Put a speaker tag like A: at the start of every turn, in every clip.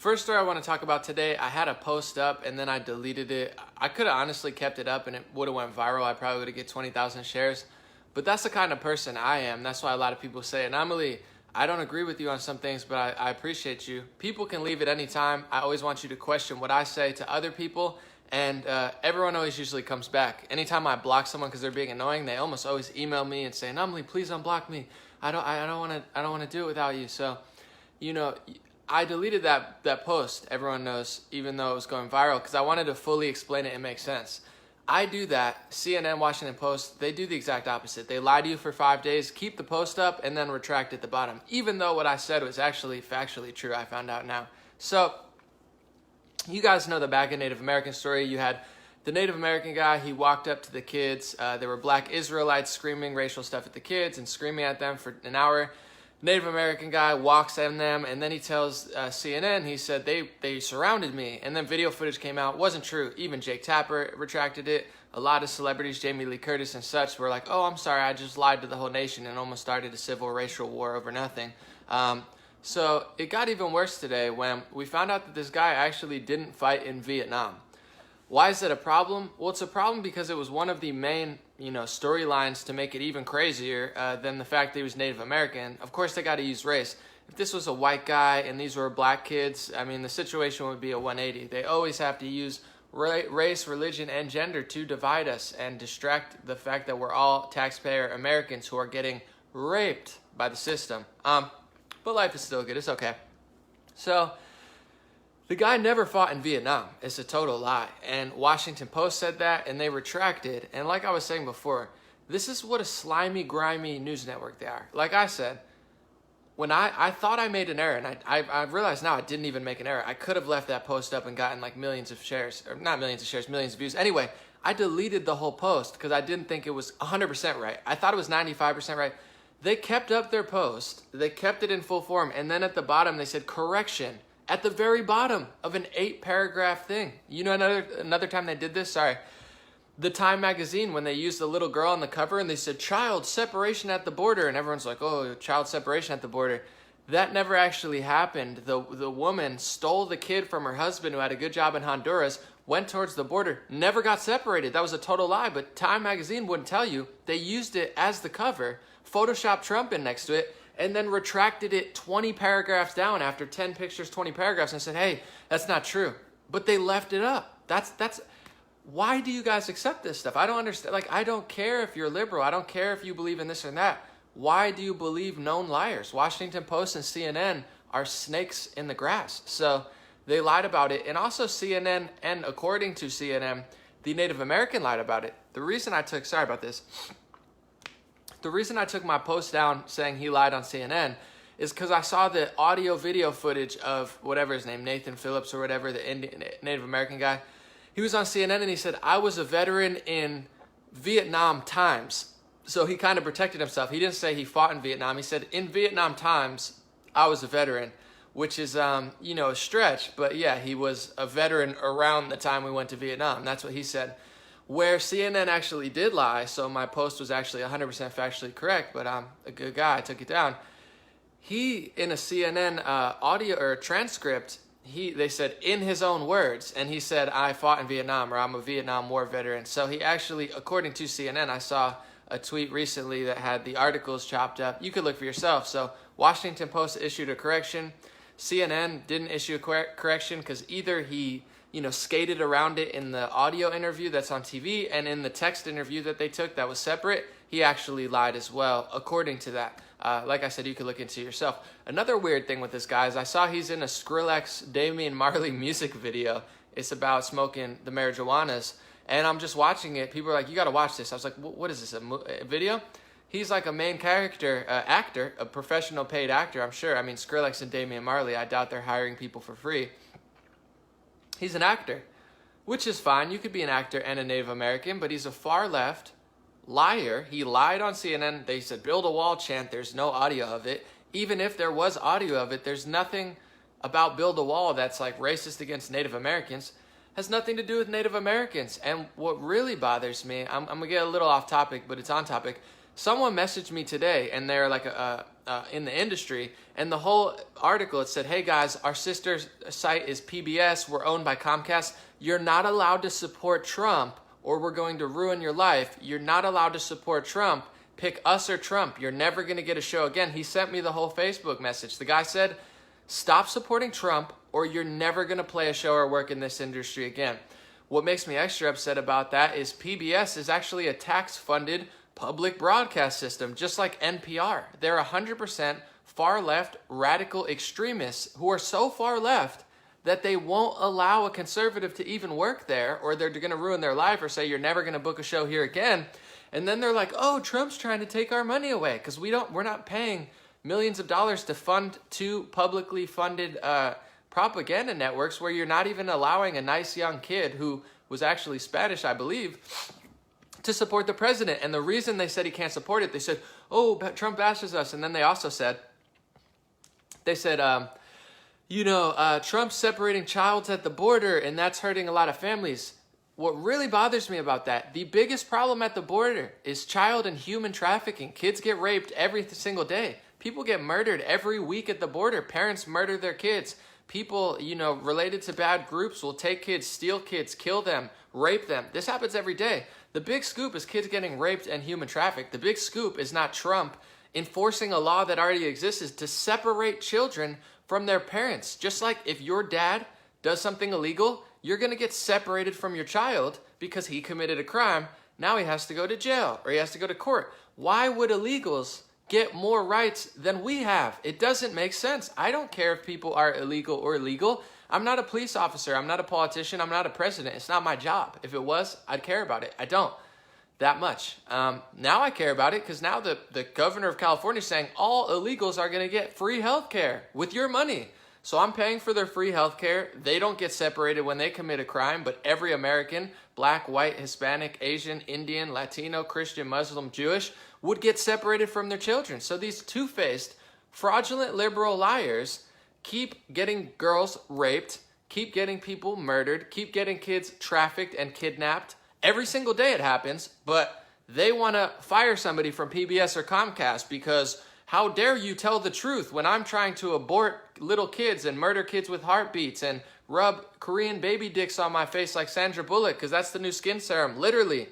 A: First story I want to talk about today, I had a post up and then I deleted it. I could have honestly kept it up and it would have went viral. I probably would have get 20,000 shares. But that's the kind of person I am. That's why a lot of people say, Anomaly, I don't agree with you on some things, but I appreciate you. People can leave at any time. I always want you to question what I say to other people. And everyone always usually comes back. Anytime I block someone because they're being annoying, they almost always email me and say, Anomaly, please unblock me. I don't want to do it without you. So, you know, I deleted that post, everyone knows, even though it was going viral, because I wanted to fully explain it and make sense. I do that. CNN, Washington Post, they do the exact opposite. They lie to you for 5 days, keep the post up, and then retract at the bottom, even though what I said was actually factually true, I found out now. So, you guys know the back of Native American story. You had the Native American guy, he walked up to the kids. There were black Israelites screaming racial stuff at the kids and screaming at them for an hour. Native American guy walks in them, and then he tells CNN, he said, they surrounded me. And then video footage came out. Wasn't true. Even Jake Tapper retracted it. A lot of celebrities, Jamie Lee Curtis and such, were like, oh, I'm sorry, I just lied to the whole nation and almost started a civil racial war over nothing. So it got even worse today when we found out that this guy actually didn't fight in Vietnam. Why is that a problem? Well, it's a problem because it was one of the main, storylines to make it even crazier than the fact that he was Native American. Of course, they got to use race. If this was a white guy and these were black kids, I mean, the situation would be a 180. They always have to use race, religion, and gender to divide us and distract the fact that we're all taxpayer Americans who are getting raped by the system. But life is still good. It's okay. So, the guy never fought in Vietnam. It's a total lie. And Washington Post said that, and they retracted. And like I was saying before, this is what a slimy, grimy news network they are. Like I said, when I thought I made an error, and I realized now I didn't even make an error. I could have left that post up and gotten like millions of shares. Or not millions of shares, millions of views. Anyway, I deleted the whole post because I didn't think it was 100% right. I thought it was 95% right. They kept up their post. They kept it in full form. And then at the bottom, they said, correction. At the very bottom of an 8-paragraph thing. You know another time they did this? Sorry. The Time magazine, when they used the little girl on the cover and they said, child separation at the border. And everyone's like, oh, child separation at the border. That never actually happened. The woman stole the kid from her husband who had a good job in Honduras, went towards the border, never got separated. That was a total lie. But Time magazine wouldn't tell you. They used it as the cover, photoshopped Trump in next to it, and then retracted it 20 paragraphs down after 10 pictures, 20 paragraphs, and said, hey, that's not true. But they left it up. That's why do you guys accept this stuff? I don't understand. Like, I don't care if you're liberal. I don't care if you believe in this or that. Why do you believe known liars? Washington Post and CNN are snakes in the grass. So they lied about it. And also CNN, and according to CNN, the Native American lied about it. The reason I took my post down saying he lied on CNN is because I saw the audio video footage of whatever his name, Nathan Phillips or whatever, the Native American guy. He was on CNN and he said, I was a veteran in Vietnam times. So he kind of protected himself. He didn't say he fought in Vietnam. He said, in Vietnam times, I was a veteran, which is, a stretch. But yeah, he was a veteran around the time we went to Vietnam. That's what he said. Where CNN actually did lie, so my post was actually 100% factually correct, but I'm a good guy, I took it down. He, in a CNN audio or transcript, they said in his own words, and he said, I fought in Vietnam, or I'm a Vietnam War veteran. So he actually, according to CNN, I saw a tweet recently that had the articles chopped up. You could look for yourself. So Washington Post issued a correction. CNN didn't issue a correction because either he skated around it in the audio interview that's on TV, and in the text interview that they took that was separate, he actually lied as well, according to that. Like I said, you could look into yourself. Another weird thing with this guy is I saw he's in a Skrillex, Damian, Marley music video. It's about smoking the marijuanas, and I'm just watching it. People are like, you got to watch this. I was like, what is this, a video? He's like a main character, actor, a professional paid actor, I'm sure. I mean, Skrillex and Damian Marley, I doubt they're hiring people for free. He's an actor, which is fine. You could be an actor and a Native American, but he's a far left liar. He lied on CNN. They said, build a wall chant. There's no audio of it. Even if there was audio of it, there's nothing about build a wall that's like racist against Native Americans. Has nothing to do with Native Americans. And what really bothers me, I'm going to get a little off topic, but it's on topic. someone messaged me today, and they're like in the industry, and the whole article, it said, hey guys, our sister site is PBS, we're owned by Comcast, you're not allowed to support Trump or we're going to ruin your life. You're not allowed to support Trump. Pick us or Trump. You're never going to get a show again. He sent me the whole Facebook message. The guy said, stop supporting Trump or you're never going to play a show or work in this industry again. What makes me extra upset about that is PBS is actually a tax-funded public broadcast system, just like NPR. They're 100% far-left radical extremists who are so far left that they won't allow a conservative to even work there, or they're going to ruin their life or say you're never going to book a show here again. And then they're like, oh, Trump's trying to take our money away because we're not paying millions of dollars to fund two publicly funded propaganda networks where you're not even allowing a nice young kid who was actually Spanish, I believe, to support the president. And the reason they said he can't support it, they said, oh, but Trump bashes us. And then they also said, Trump's separating childs at the border, and that's hurting a lot of families. What really bothers me about that, the biggest problem at the border is child and human trafficking. Kids get raped every single day. People get murdered every week at the border. Parents murder their kids. People, related to bad groups will take kids, steal kids, kill them, rape them. This happens every day. The big scoop is kids getting raped and human trafficked. The big scoop is not Trump enforcing a law that already exists, is to separate children from their parents. Just like if your dad does something illegal, you're going to get separated from your child because he committed a crime. Now he has to go to jail or he has to go to court. Why would illegals get more rights than we have? It doesn't make sense. I don't care if people are illegal or legal. I'm not a police officer. I'm not a politician. I'm not a president. It's not my job. If it was, I'd care about it. I don't that much. Now I care about it because now the governor of California is saying all illegals are going to get free health care with your money. So I'm paying for their free health care. They don't get separated when they commit a crime, but every American, black, white, Hispanic, Asian, Indian, Latino, Christian, Muslim, Jewish, would get separated from their children. So these two-faced, fraudulent liberal liars keep getting girls raped, keep getting people murdered, keep getting kids trafficked and kidnapped. Every single day it happens, but they want to fire somebody from PBS or Comcast because how dare you tell the truth when I'm trying to abort little kids and murder kids with heartbeats and rub Korean baby dicks on my face like Sandra Bullock because that's the new skin serum, literally.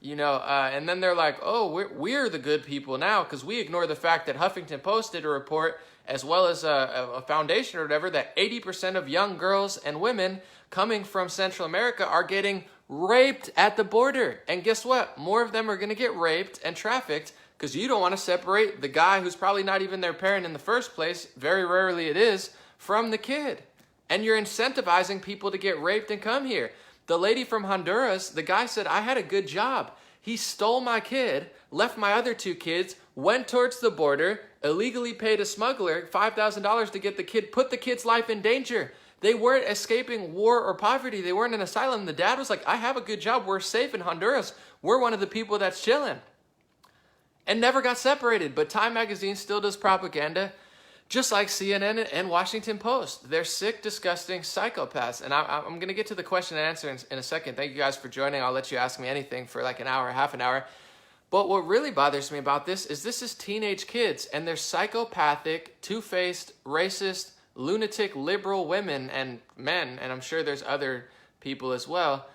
A: And then they're like, oh, we're the good people now because we ignore the fact that Huffington Post did a report as well as a foundation or whatever that 80% of young girls and women coming from Central America are getting raped at the border. And guess what? More of them are going to get raped and trafficked because you don't want to separate the guy who's probably not even their parent in the first place, very rarely it is, from the kid. And you're incentivizing people to get raped and come here. The lady from Honduras, the guy said, I had a good job. He stole my kid, left my other two kids, went towards the border, illegally paid a smuggler $5,000 to get the kid, put the kid's life in danger. They weren't escaping war or poverty. They weren't in an asylum. The dad was like, I have a good job. We're safe in Honduras. We're one of the people that's chilling. And never got separated. But Time Magazine still does propaganda, just like CNN and Washington Post. They're sick, disgusting psychopaths. And I'm going to get to the question and answer in a second. Thank you guys for joining. I'll let you ask me anything for like an hour, half an hour. But what really bothers me about this is teenage kids and they're psychopathic, two-faced, racist, lunatic, liberal women and men, and I'm sure there's other people as well.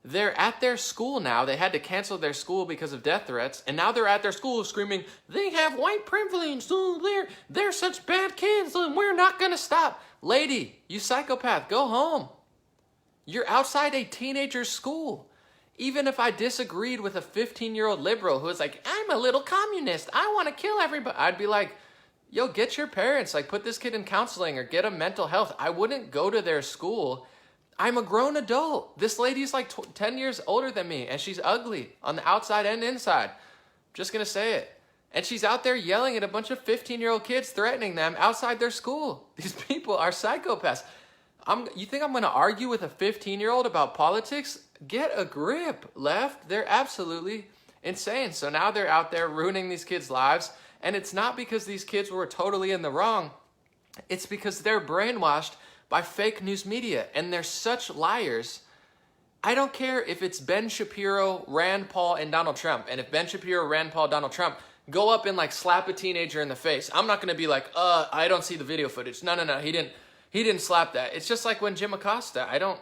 A: They're at their school now. They had to cancel their school because of death threats, and now they're at their school screaming, they have white privilege, so they're such bad kids, and we're not going to stop. Lady, you psychopath, go home. You're outside a teenager's school. Even if I disagreed with a 15-year-old liberal who was like, I'm a little communist, I want to kill everybody, I'd be like, yo, get your parents, like put this kid in counseling or get a mental health. I wouldn't go to their school. I'm a grown adult. This lady's like 10 years older than me and she's ugly on the outside and inside. Just gonna say it. And she's out there yelling at a bunch of 15-year-old kids, threatening them outside their school. These people are psychopaths. You think I'm gonna argue with a 15-year-old about politics? Get a grip, left. They're absolutely insane. So now they're out there ruining these kids' lives. And it's not because these kids were totally in the wrong. It's because they're brainwashed by fake news media. And they're such liars. I don't care if it's Ben Shapiro, Rand Paul, and Donald Trump. And if Ben Shapiro, Rand Paul, Donald Trump go up and like slap a teenager in the face. I'm not gonna be like, I don't see the video footage. No, he didn't slap that. It's just like when Jim Acosta, I don't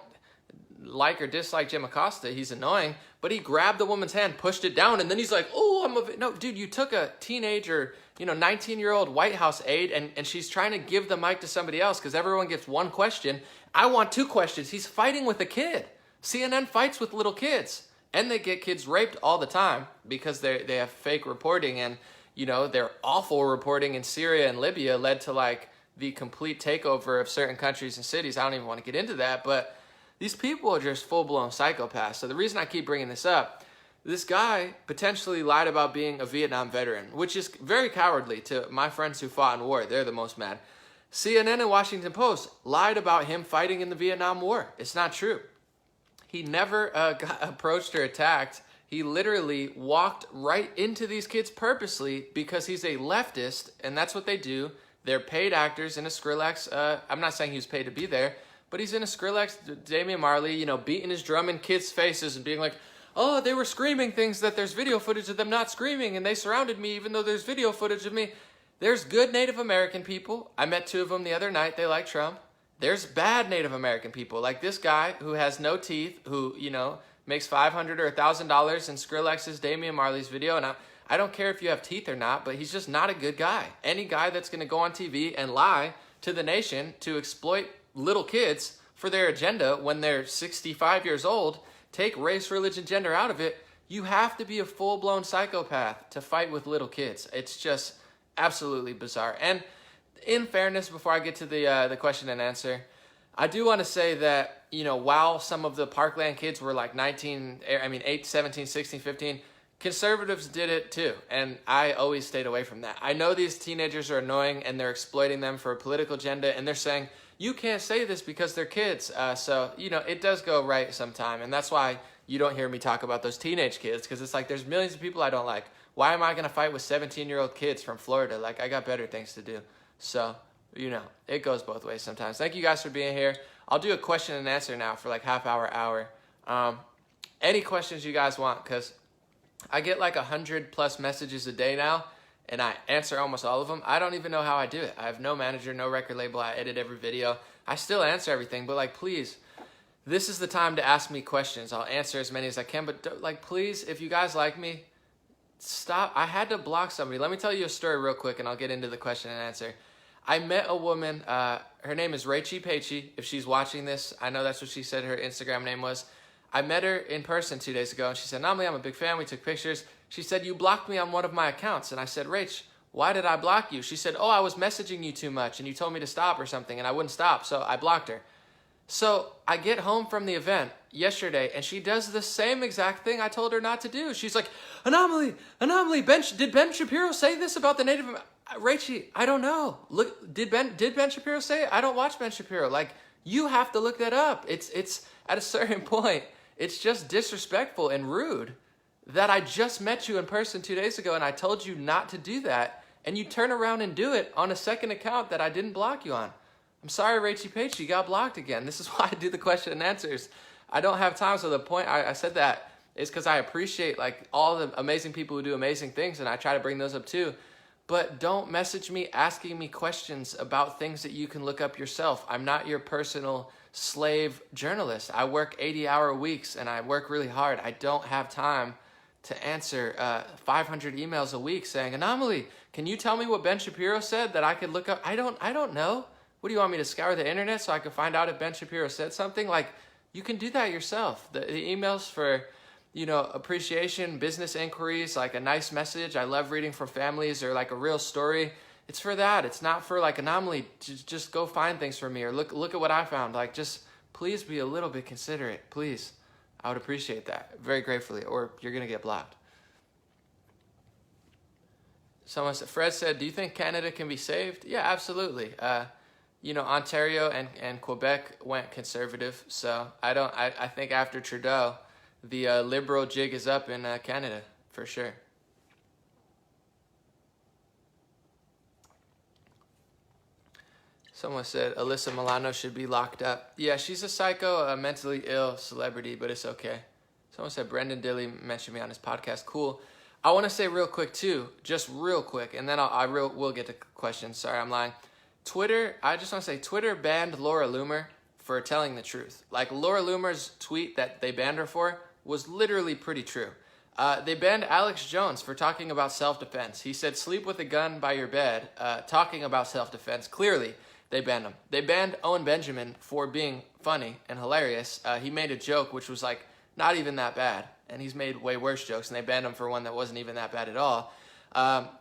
A: like or dislike Jim Acosta, he's annoying, but he grabbed the woman's hand, pushed it down, and then he's like, no, dude, you took a teenager, 19-year-old White House aide, and she's trying to give the mic to somebody else because everyone gets one question. I want 2 questions. He's fighting with a kid. CNN fights with little kids, and they get kids raped all the time because they have fake reporting, and their awful reporting in Syria and Libya led to like the complete takeover of certain countries and cities. I don't even want to get into that, but these people are just full-blown psychopaths. So the reason I keep bringing this up, this guy potentially lied about being a Vietnam veteran, which is very cowardly to my friends who fought in war. They're the most mad. CNN and Washington Post lied about him fighting in the Vietnam War. It's not true. He never got approached or attacked. He literally walked right into these kids purposely because he's a leftist, and that's what they do. They're paid actors in a Skrillex. I'm not saying he was paid to be there, but he's in a Skrillex, Damian Marley, beating his drum in kids' faces and being like, oh, they were screaming things that there's video footage of them not screaming, and they surrounded me even though there's video footage of me. There's good Native American people. I met 2 of them the other night. They like Trump. There's bad Native American people, like this guy who has no teeth, who, makes $500 or $1,000 in Skrillex's Damian Marley's video, and I don't care if you have teeth or not, but he's just not a good guy. Any guy that's going to go on TV and lie to the nation to exploit little kids for their agenda when they're 65 years old, take race, religion, gender out of it, you have to be a full-blown psychopath to fight with little kids. It's just absolutely bizarre. And in fairness, before I get to the question and answer, I do want to say that, while some of the Parkland kids were like 8, 17, 16, 15, conservatives did it too. And I always stayed away from that. I know these teenagers are annoying and they're exploiting them for a political agenda, and they're saying, you can't say this because they're kids. So, it does go right sometime. And that's why you don't hear me talk about those teenage kids, because it's like there's millions of people I don't like. Why am I going to fight with 17-year-old kids from Florida? Like, I got better things to do. So, it goes both ways sometimes. Thank you guys for being here. I'll do a question and answer now for like hour. Any questions you guys want, because I get like 100+ messages a day now, and I answer almost all of them. I don't even know how I do it. I have no manager, no record label. I edit every video. I still answer everything, but like, please, this is the time to ask me questions. I'll answer as many as I can, but like, please, if you guys like me, stop. I had to block somebody. Let me tell you a story real quick, and I'll get into the question and answer. I met a woman, her name is Rachy Pachy. If she's watching this, I know that's what she said her Instagram name was. I met her in person 2 days ago, and she said, Namli, I'm a big fan. We took pictures. She said, you blocked me on one of my accounts. And I said, Rach, why did I block you? She said, I was messaging you too much, and you told me to stop or something, and I wouldn't stop, so I blocked her. So I get home from the event yesterday, and she does the same exact thing I told her not to do. She's like, Anomaly, did Ben Shapiro say this about the Native American? Rachie, I don't know. Look, did Ben Shapiro say it? I don't watch Ben Shapiro. Like, you have to look that up. It's at a certain point, it's just disrespectful and rude that I just met you in person 2 days ago and I told you not to do that, and you turn around and do it on a second account that I didn't block you on. I'm sorry, Rachy Page, you got blocked again. This is why I do the question and answers. I don't have time, so the point I said that is because I appreciate like all the amazing people who do amazing things, and I try to bring those up too. But don't message me asking me questions about things that you can look up yourself. I'm not your personal slave journalist. I work 80-hour weeks and I work really hard. I don't have time to answer 500 emails a week saying, Anomaly, can you tell me what Ben Shapiro said that I could look up? I don't know. What do you want me to scour the internet so I can find out if Ben Shapiro said something? Like, you can do that yourself. The emails for, appreciation, business inquiries, like a nice message. I love reading from families, or like a real story. It's for that. It's not for like Anomaly. Just go find things for me, or look at what I found. Like, just please be a little bit considerate, please. I would appreciate that very gratefully, or you're gonna get blocked. Fred said, do you think Canada can be saved? Yeah, absolutely. Ontario and Quebec went conservative, so I think after Trudeau, the liberal jig is up in Canada, for sure. Someone said Alyssa Milano should be locked up. Yeah, she's a psycho, a mentally ill celebrity, but it's okay. Someone said Brendan Dilley mentioned me on his podcast. Cool. I want to say real quick too, just real quick, and then we'll get to questions. Sorry, I'm lying. Twitter, I just want to say Twitter banned Laura Loomer for telling the truth. Like Laura Loomer's tweet that they banned her for was literally pretty true. They banned Alex Jones for talking about self-defense. He said, sleep with a gun by your bed, talking about self-defense. Clearly, they banned him. They banned Owen Benjamin for being funny and hilarious. He made a joke which was like not even that bad, and he's made way worse jokes, and they banned him for one that wasn't even that bad at all.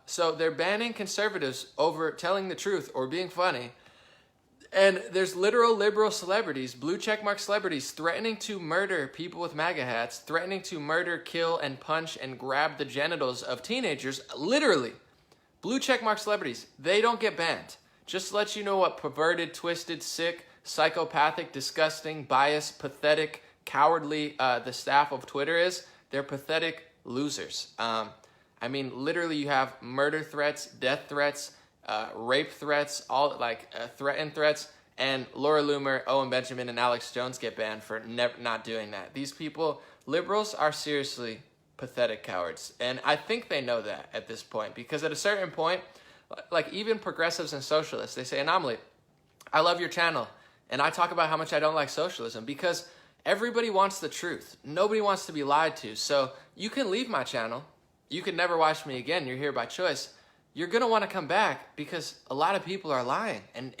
A: So they're banning conservatives over telling the truth or being funny. And there's literal liberal celebrities, blue checkmark celebrities, threatening to murder people with MAGA hats, threatening to murder, kill, and punch and grab the genitals of teenagers. Literally. Blue checkmark celebrities, they don't get banned. Just to let you know what perverted, twisted, sick, psychopathic, disgusting, biased, pathetic, cowardly the staff of Twitter is. They're pathetic losers. I mean, literally you have murder threats, death threats, rape threats, all like threatened threats, and Laura Loomer, Owen Benjamin, and Alex Jones get banned for not doing that. These people, liberals, are seriously pathetic cowards, and I think they know that at this point, because at a certain point, like even progressives and socialists, they say, Anomaly, I love your channel, and I talk about how much I don't like socialism, because everybody wants the truth. Nobody wants to be lied to, so you can leave my channel. You can never watch me again. You're here by choice. You're going to want to come back because a lot of people are lying. And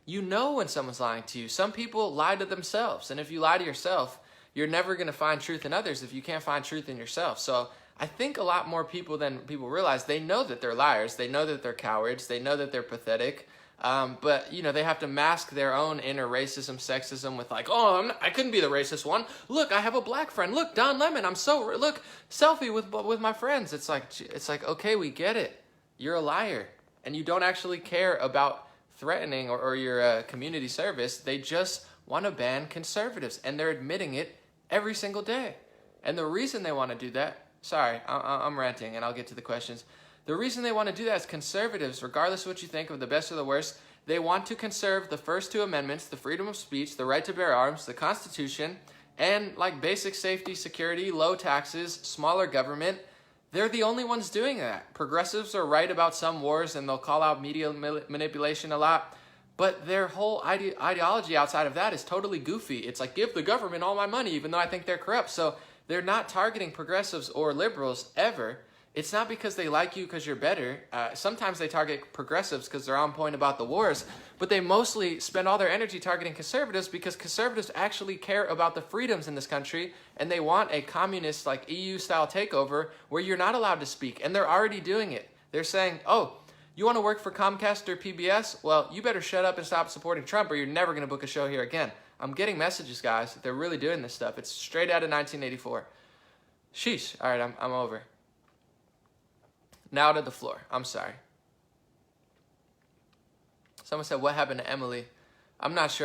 A: you know when someone's lying to you. Some people lie to themselves. And if you lie to yourself, you're never going to find truth in others if you can't find truth in yourself. So I think a lot more people than people realize, they know that they're liars. They know that they're cowards. They know that they're pathetic. But, you know, they have to mask their own inner racism, sexism with like, oh, I couldn't be the racist one. Look, I have a black friend. Look, Don Lemon. Look, selfie with my friends. It's like, okay, we get it. You're a liar, and you don't actually care about threatening or your community service. They just want to ban conservatives, and they're admitting it every single day. And the reason they want to do that, sorry, I'm ranting, and I'll get to the questions. The reason they want to do that is conservatives, regardless of what you think of the best or the worst, they want to conserve the first two amendments, the freedom of speech, the right to bear arms, the Constitution, and like basic safety, security, low taxes, smaller government. They're the only ones doing that. Progressives are right about some wars, and they'll call out media manipulation a lot. But their whole ideology outside of that is totally goofy. It's like, give the government all my money, even though I think they're corrupt. So they're not targeting progressives or liberals ever. It's not because they like you because you're better. Sometimes they target progressives because they're on point about the wars, but they mostly spend all their energy targeting conservatives because conservatives actually care about the freedoms in this country, and they want a communist like EU-style takeover where you're not allowed to speak, and they're already doing it. They're saying, oh, you want to work for Comcast or PBS? Well, you better shut up and stop supporting Trump or you're never going to book a show here again. I'm getting messages, guys. They're really doing this stuff. It's straight out of 1984. Sheesh. All right, I'm over. Now to the floor. I'm sorry. Someone said, what happened to Emily? I'm not sure.